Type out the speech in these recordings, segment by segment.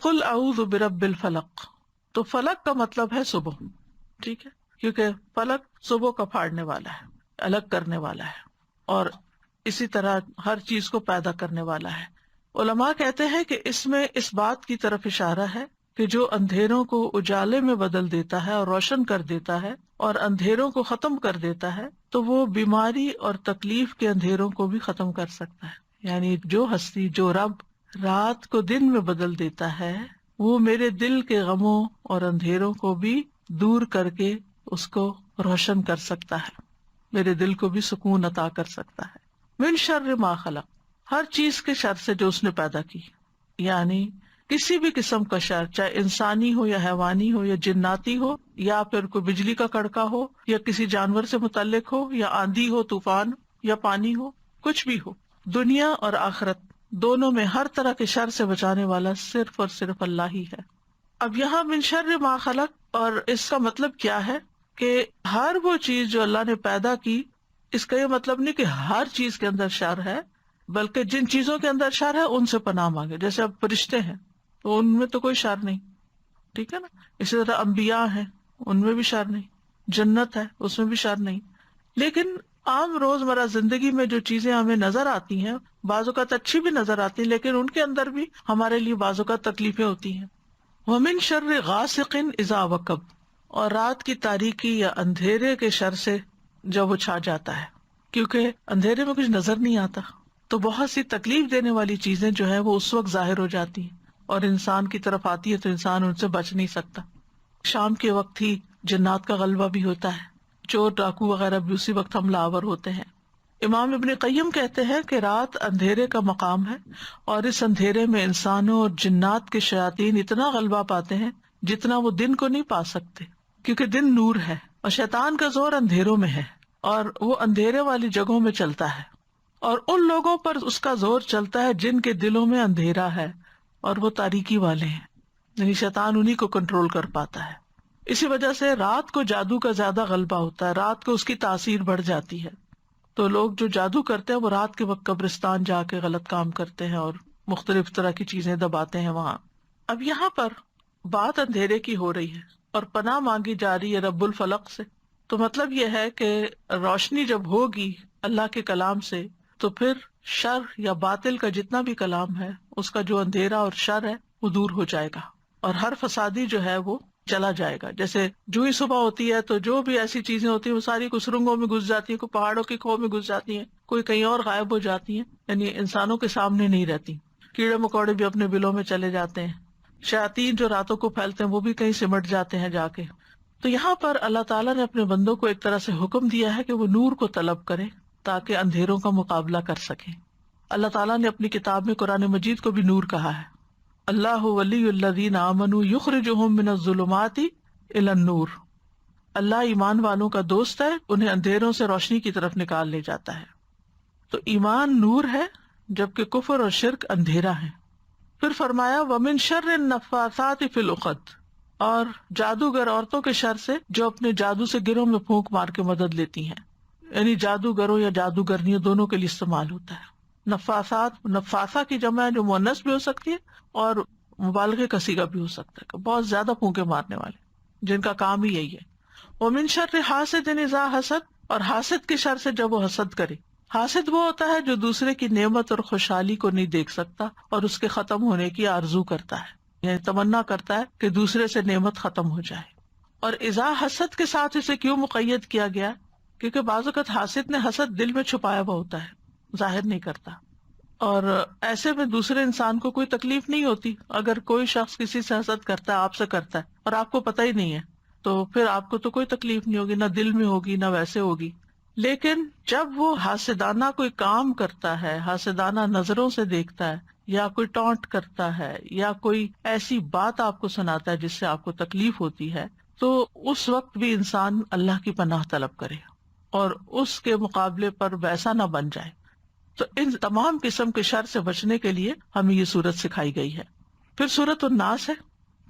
قل اعوذ برب الفلق، تو فلق کا مطلب ہے صبح، ٹھیک ہے، کیونکہ فلق صبح کا پھاڑنے والا ہے، الگ کرنے والا ہے، اور اسی طرح ہر چیز کو پیدا کرنے والا ہے۔ علماء کہتے ہیں کہ اس میں اس بات کی طرف اشارہ ہے کہ جو اندھیروں کو اجالے میں بدل دیتا ہے اور روشن کر دیتا ہے اور اندھیروں کو ختم کر دیتا ہے، تو وہ بیماری اور تکلیف کے اندھیروں کو بھی ختم کر سکتا ہے۔ یعنی جو ہستی، جو رب رات کو دن میں بدل دیتا ہے، وہ میرے دل کے غموں اور اندھیروں کو بھی دور کر کے اس کو روشن کر سکتا ہے، میرے دل کو بھی سکون عطا کر سکتا ہے۔ من شر ما خلق، ہر چیز کے شر سے جو اس نے پیدا کی، یعنی کسی بھی قسم کا شر، چاہے انسانی ہو یا حیوانی ہو یا جناتی ہو، یا پھر کوئی بجلی کا کڑکا ہو، یا کسی جانور سے متعلق ہو، یا آندھی ہو، طوفان یا پانی ہو، کچھ بھی ہو، دنیا اور آخرت دونوں میں ہر طرح کے شر سے بچانے والا صرف اور صرف اللہ ہی ہے۔ اب یہاں من شر ما خلق، اور اس کا مطلب کیا ہے کہ ہر وہ چیز جو اللہ نے پیدا کی، اس کا یہ مطلب نہیں کہ ہر چیز کے اندر شر ہے، بلکہ جن چیزوں کے اندر شر ہے ان سے پناہ مانگے۔ جیسے اب فرشتے ہیں تو ان میں تو کوئی شر نہیں، ٹھیک ہے نا، اسی طرح انبیاء ہیں، ان میں بھی شر نہیں، جنت ہے اس میں بھی شر نہیں۔ لیکن عام روزمرہ زندگی میں جو چیزیں ہمیں نظر آتی ہیں، بعض اوقات اچھی بھی نظر آتی ہیں، لیکن ان کے اندر بھی ہمارے لیے بعض اوقات تکلیفیں ہوتی ہیں۔ وَمِن شَرِّ غَاسِقٍ إِذَا وَقَبَ، اور رات کی تاریکی یا اندھیرے کے شر سے جب وہ چھا جاتا ہے، کیونکہ اندھیرے میں کچھ نظر نہیں آتا، تو بہت سی تکلیف دینے والی چیزیں جو ہے وہ اس وقت ظاہر ہو جاتی ہیں اور انسان کی طرف آتی ہے تو انسان ان سے بچ نہیں سکتا۔ شام کے وقت ہی جنات کا غلبہ بھی ہوتا ہے، چور ڈاکو وغیرہ بھی اسی وقت حملہ آور ہوتے ہیں۔ امام ابن قیم کہتے ہیں کہ رات اندھیرے کا مقام ہے، اور اس اندھیرے میں انسانوں اور جنات کے شیاطین اتنا غلبہ پاتے ہیں جتنا وہ دن کو نہیں پا سکتے، کیونکہ دن نور ہے اور شیطان کا زور اندھیروں میں ہے، اور وہ اندھیرے والی جگہوں میں چلتا ہے، اور ان لوگوں پر اس کا زور چلتا ہے جن کے دلوں میں اندھیرا ہے اور وہ تاریکی والے ہیں، یعنی شیطان انہی کو کنٹرول کر پاتا ہے۔ اسی وجہ سے رات کو جادو کا زیادہ غلبہ ہوتا ہے، رات کو اس کی تاثیر بڑھ جاتی ہے، تو لوگ جو جادو کرتے ہیں وہ رات کے وقت قبرستان جا کے غلط کام کرتے ہیں اور مختلف طرح کی چیزیں دباتے ہیں وہاں۔ اب یہاں پر بات اندھیرے کی ہو رہی ہے اور پناہ مانگی جا رہی ہے رب الفلق سے، تو مطلب یہ ہے کہ روشنی جب ہوگی اللہ کے کلام سے، تو پھر شر یا باطل کا جتنا بھی کلام ہے، اس کا جو اندھیرا اور شر ہے وہ دور ہو جائے گا، اور ہر فسادی جو ہے وہ چلا جائے گا۔ جیسے جو ہی صبح ہوتی ہے تو جو بھی ایسی چیزیں ہوتی ہیں وہ ساری کچھ سرنگوں میں گھس جاتی ہیں، کوئی پہاڑوں کی کھو میں گھس جاتی ہیں، کوئی کہیں اور غائب ہو جاتی ہیں، یعنی انسانوں کے سامنے نہیں رہتی۔ کیڑے مکوڑے بھی اپنے بلوں میں چلے جاتے ہیں، شیاطین جو راتوں کو پھیلتے ہیں وہ بھی کہیں سمٹ جاتے ہیں جا کے۔ تو یہاں پر اللہ تعالیٰ نے اپنے بندوں کو ایک طرح سے حکم دیا ہے کہ وہ نور کو طلب کرے تاکہ اندھیروں کا مقابلہ کر سکیں۔ اللہ تعالیٰ نے اپنی کتاب میں قرآن مجید کو بھی نور کہا ہے، اللہ ولی الذین آمنوا یخرجہم من الظلمات الی النور، اللہ ایمان والوں کا دوست ہے، انہیں اندھیروں سے روشنی کی طرف نکال لے جاتا ہے۔ تو ایمان نور ہے جبکہ کفر اور شرک اندھیرا ہے۔ پھر فرمایا ومن شر النفاثات فی العقد، اور جادوگر عورتوں کے شر سے جو اپنے جادو سے گروں میں پھونک مار کے مدد لیتی ہیں، یعنی جادوگروں یا جادوگرنیوں دونوں کے لیے استعمال ہوتا ہے۔ نفاثات، نفاثہ کی جمع ہے جو مؤنث بھی ہو سکتی ہے اور مبالغے کا صیغہ بھی ہو سکتا ہے، بہت زیادہ پھونکے مارنے والے جن کا کام ہی یہی ہے۔ ومن شر حاسد اذا حسد، اور حاسد کے شر سے جب وہ حسد کرے۔ حاسد وہ ہوتا ہے جو دوسرے کی نعمت اور خوشحالی کو نہیں دیکھ سکتا اور اس کے ختم ہونے کی آرزو کرتا ہے، یعنی تمنا کرتا ہے کہ دوسرے سے نعمت ختم ہو جائے۔ اور اذا حسد کے ساتھ اسے کیوں مقید کیا گیا؟ کیونکہ بعض اوقات حاسد نے حسد دل میں چھپایا ہوا ہوتا ہے، ظاہر نہیں کرتا، اور ایسے میں دوسرے انسان کو کوئی تکلیف نہیں ہوتی۔ اگر کوئی شخص کسی سے حسد کرتا ہے، آپ سے کرتا ہے، اور آپ کو پتہ ہی نہیں ہے، تو پھر آپ کو تو کوئی تکلیف نہیں ہوگی، نہ دل میں ہوگی نہ ویسے ہوگی۔ لیکن جب وہ حاسدانہ کوئی کام کرتا ہے، حاسدانہ نظروں سے دیکھتا ہے، یا کوئی ٹونٹ کرتا ہے، یا کوئی ایسی بات آپ کو سناتا ہے جس سے آپ کو تکلیف ہوتی ہے، تو اس وقت بھی انسان اللہ کی پناہ طلب کرے اور اس کے مقابلے پر ویسا نہ بن جائے۔ تو ان تمام قسم کے شر سے بچنے کے لیے ہمیں یہ سورت سکھائی گئی ہے۔ پھر سورت الناس ہے،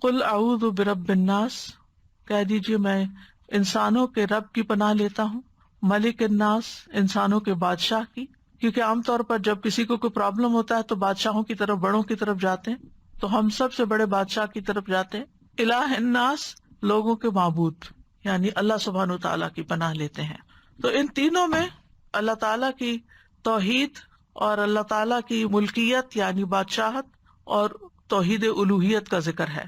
قل اعوذ برب الناس، کہہ دیجیے میں انسانوں کے رب کی پناہ لیتا ہوں، ملک الناس، انسانوں کے بادشاہ کی، کیونکہ عام طور پر جب کسی کو کوئی پرابلم ہوتا ہے تو بادشاہوں کی طرف، بڑوں کی طرف جاتے ہیں، تو ہم سب سے بڑے بادشاہ کی طرف جاتے ہیں. الہ الناس، لوگوں کے معبود، یعنی اللہ سبحانہ تعالیٰ کی پناہ لیتے ہیں. تو ان تینوں میں اللہ تعالیٰ کی توحید اور اللہ تعالیٰ کی ملکیت یعنی بادشاہت اور توحید الوہیت کا ذکر ہے.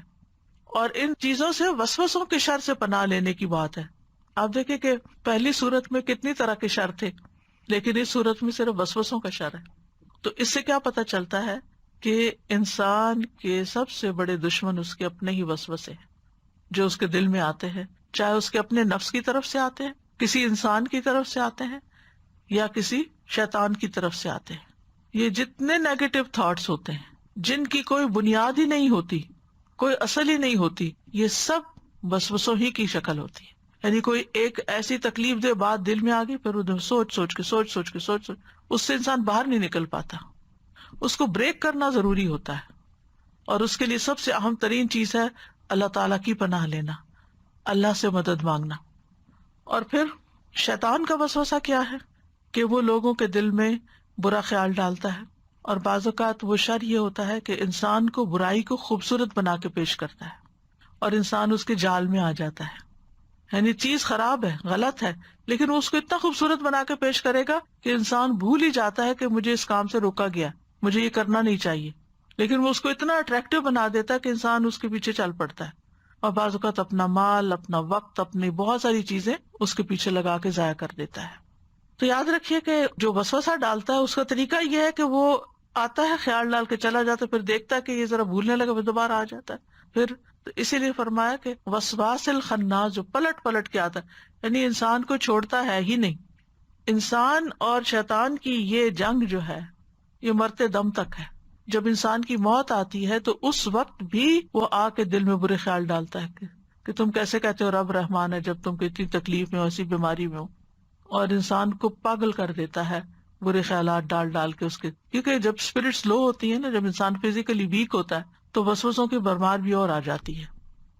اور ان چیزوں سے وسوسوں کے شر سے پناہ لینے کی بات ہے. آپ دیکھیں کہ پہلی صورت میں کتنی طرح کے شر تھے، لیکن اس صورت میں صرف وسوسوں کا شر ہے. تو اس سے کیا پتہ چلتا ہے کہ انسان کے سب سے بڑے دشمن اس کے اپنے ہی وسوسے ہیں جو اس کے دل میں آتے ہیں، چاہے اس کے اپنے نفس کی طرف سے آتے ہیں، کسی انسان کی طرف سے آتے ہیں، یا کسی شیطان کی طرف سے آتے ہیں. یہ جتنے نیگیٹو تھاٹس ہوتے ہیں جن کی کوئی بنیاد ہی نہیں ہوتی، کوئی اصل ہی نہیں ہوتی، یہ سب وسوسوں ہی کی شکل ہوتی ہے. یعنی کوئی ایک ایسی تکلیف دہ بات دل میں آ گئی، پھر ادھر سوچ کے اس سے انسان باہر نہیں نکل پاتا. اس کو بریک کرنا ضروری ہوتا ہے، اور اس کے لیے سب سے اہم ترین چیز ہے اللہ تعالیٰ کی پناہ لینا، اللہ سے مدد مانگنا. اور پھر شیطان کا وسوسہ کیا ہے کہ وہ لوگوں کے دل میں برا خیال ڈالتا ہے، اور بعض اوقات وہ شر یہ ہوتا ہے کہ انسان کو برائی کو خوبصورت بنا کے پیش کرتا ہے اور انسان اس کے جال میں آ جاتا ہے. یعنی چیز خراب ہے، غلط ہے، لیکن وہ اس کو اتنا خوبصورت بنا کے پیش کرے گا کہ انسان بھول ہی جاتا ہے کہ مجھے اس کام سے روکا گیا، مجھے یہ کرنا نہیں چاہیے. لیکن وہ اس کو اتنا اٹریکٹیو بنا دیتا ہے کہ انسان اس کے پیچھے چل پڑتا ہے، اور بعض اوقات اپنا مال، اپنا وقت، اپنی بہت ساری چیزیں اس کے پیچھے لگا کے ضائع کر دیتا ہے. تو یاد رکھیے کہ جو وسوسہ ڈالتا ہے اس کا طریقہ یہ ہے کہ وہ آتا ہے، خیال ڈال کے چلا جاتا ہے، پھر دیکھتا ہے کہ یہ ذرا بھولنے لگا، پھر دوبارہ آ جاتا ہے. پھر تو اسی لیے فرمایا کہ وسواس الخناس، جو پلٹ پلٹ کے آتا ہے، یعنی انسان کو چھوڑتا ہے ہی نہیں. انسان اور شیطان کی یہ جنگ جو ہے یہ مرتے دم تک ہے. جب انسان کی موت آتی ہے تو اس وقت بھی وہ آ کے دل میں برے خیال ڈالتا ہے کہ تم کیسے کہتے ہو رب رحمان ہے جب تم کو اتنی تکلیف میں ہو، ایسی بیماری میں ہو. اور انسان کو پاگل کر دیتا ہے برے خیالات ڈال ڈال کے اس کے، کیونکہ جب اسپرٹس لو ہوتی ہے نا، جب انسان فزیکلی ویک ہوتا ہے تو وسوسوں کی بھرمار بھی اور آ جاتی ہے.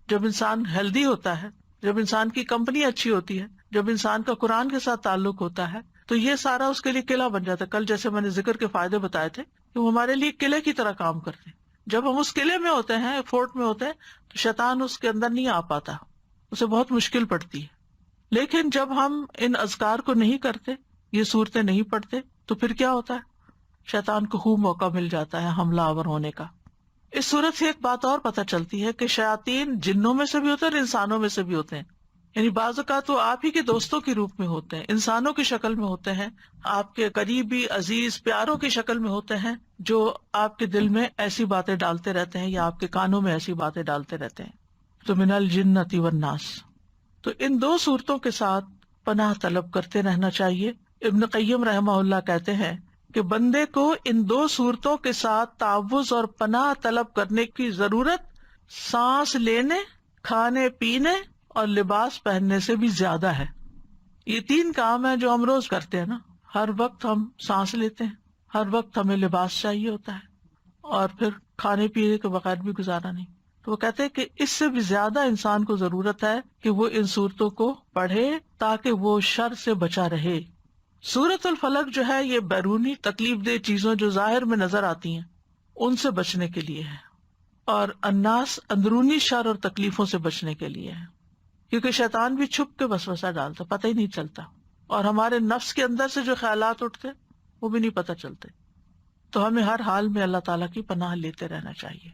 جب انسان ہیلدی ہوتا ہے، جب انسان کی کمپنی اچھی ہوتی ہے، جب انسان کا قرآن کے ساتھ تعلق ہوتا ہے، تو یہ سارا اس کے لیے قلعہ بن جاتا ہے. کل جیسے میں نے ذکر کے فائدے بتائے تھے کہ وہ ہمارے لیے قلعے کی طرح کام کرتے ہیں. جب ہم اس قلعے میں ہوتے ہیں، فورٹ میں ہوتے ہیں، تو شیطان اس کے اندر نہیں آ پاتا، اسے بہت مشکل پڑتی ہے. لیکن جب ہم ان اذکار کو نہیں کرتے، یہ صورتیں نہیں پڑھتے، تو پھر کیا ہوتا ہے؟ شیطان کو خوب موقع مل جاتا ہے حملہ آور ہونے کا. اس صورت سے ایک بات اور پتہ چلتی ہے کہ شیاطین جنوں میں سے بھی ہوتے ہیں اور انسانوں میں سے بھی ہوتے ہیں. یعنی بعض اوقات وہ آپ ہی کے دوستوں کے روپ میں ہوتے ہیں، انسانوں کی شکل میں ہوتے ہیں، آپ کے قریبی عزیز پیاروں کی شکل میں ہوتے ہیں، جو آپ کے دل میں ایسی باتیں ڈالتے رہتے ہیں یا آپ کے کانوں میں ایسی باتیں ڈالتے رہتے ہیں. تو من الجنۃ والناس. تو ان دو صورتوں کے ساتھ پناہ طلب کرتے رہنا چاہیے. ابن قیم رحمہ اللہ کہتے ہیں کہ بندے کو ان دو صورتوں کے ساتھ تعوذ اور پناہ طلب کرنے کی ضرورت سانس لینے، کھانے پینے اور لباس پہننے سے بھی زیادہ ہے. یہ تین کام ہیں جو ہم روز کرتے ہیں نا. ہر وقت ہم سانس لیتے ہیں، ہر وقت ہمیں لباس چاہیے ہوتا ہے، اور پھر کھانے پینے کے بغیر بھی گزارا نہیں. تو وہ کہتے ہیں کہ اس سے بھی زیادہ انسان کو ضرورت ہے کہ وہ ان صورتوں کو پڑھے تاکہ وہ شر سے بچا رہے. سورۃ الفلق جو ہے یہ بیرونی تکلیف دہ چیزوں جو ظاہر میں نظر آتی ہیں ان سے بچنے کے لیے ہے، اور الناس اندرونی شر اور تکلیفوں سے بچنے کے لیے ہے. کیونکہ شیطان بھی چھپ کے وسوسہ ڈالتا، پتہ ہی نہیں چلتا، اور ہمارے نفس کے اندر سے جو خیالات اٹھتے وہ بھی نہیں پتہ چلتے. تو ہمیں ہر حال میں اللہ تعالیٰ کی پناہ لیتے رہنا چاہیے.